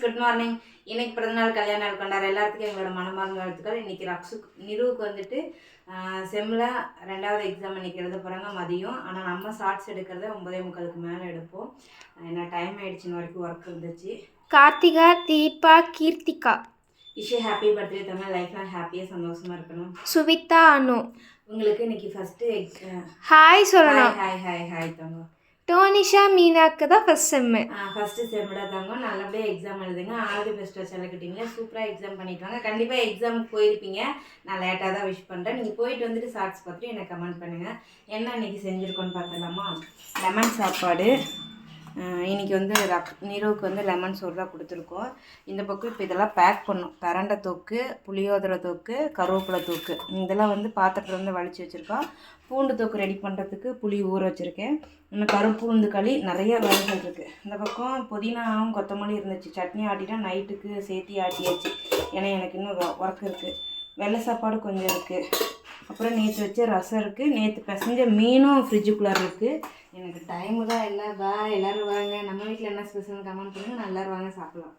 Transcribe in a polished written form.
Good morning. இன்னைக்கு பிறந்தநாள் கல்யாண நாள் கொண்டாடுற எல்லாத்துக்கும் எங்களோட மனமார்ந்த வாழ்த்துக்கள். இன்னைக்கு நிருவுக்கு வந்துட்டு செம்மில் 2வது எக்ஸாம் இன்னைக்கு எழுத போகிறாங்க மதியம். ஆனால் நம்ம ஷார்ட்ஸ் எடுக்கிறத 9:45க்கு மேலே எடுப்போம். என்ன டைம் ஆகிடுச்சின்னு வரைக்கும் ஒர்க் இருந்துச்சு. Karthika, Deepa, Keerthika. Wish happy birthday Tamil. லைஃப்லாம் ஹாப்பியாக சந்தோஷமாக இருக்கணும். சுவிதா, அனு. உங்களுக்கு இன்னைக்கு ஃபஸ்ட்டு ஹாய் சொல்லணும். ஹாய் ஹாய் ஹாய் தங்கம். டோனிஷா, மீனாக்கு தான் ஃபஸ்ட் செம்மு. ஃபஸ்ட்டு செம்மில் தங்கம். நல்லபடியாக எக்ஸாம் எழுதுங்க. ஆல்ரெடி பெஸ்ட்டாக செலக்கிட்டீங்க. சூப்பராக எக்ஸாம் பண்ணிட்டு வாங்க. கண்டிப்பாக எக்ஸாமுக்கு போயிருப்பீங்க. நான் லேட்டாக தான் விஷ் பண்ணுறேன். நீங்கள் போயிட்டு வந்துட்டு ஷார்ட்ஸ் பார்த்துட்டு எனக்கு கமெண்ட் பண்ணுங்கள். என்ன இன்றைக்கி செஞ்சுருக்கோன்னு பார்த்துலாமா? லெமன் சாப்பாடு. இன்றைக்கி வந்து நிருவுக்கு வந்து லெமன் சோறு தான் கொடுத்துருக்கோம். இந்த பக்கம் இப்போ இதெல்லாம் பேக் பண்ணும். பிரண்டை தொக்கு, புளியோதரை தொக்கு, கருவேப்பிலை தொக்கு, இதெல்லாம் வந்து பாத்திரத்தில் வந்து வலிச்சு வச்சுருக்கோம். பூண்டு தொக்கு ரெடி பண்ணுறதுக்கு புளி ஊற வச்சுருக்கேன். இன்னும் கருப்பு உளுந்து களி, நிறைய வேலைகள் இருக்குது. இந்த பக்கம் புதினாவும் கொத்தமல்லி இருந்துச்சு. சட்னி ஆட்டிட்டா நைட்டுக்கு சேர்த்தி ஆட்டியாச்சு. ஏன்னா எனக்கு இன்னும் ஒர்க் இருக்குது. வெள்ளை சாப்பாடு கொஞ்சம் இருக்குது. அப்புறம் நேற்று வச்ச ரசம் இருக்குது. நேற்று பிசைஞ்ச மீனும் ஃப்ரிட்ஜுக்குள்ளே இருக்குது. எனக்கு டைமு தான் இல்லை. எல்லோரும் வாங்க. நம்ம வீட்டில் என்ன ஸ்பெஷல்னு கமெண்ட் பண்ணுங்கள். நான் எல்லோரும் வாங்க சாப்பிட்லாம்.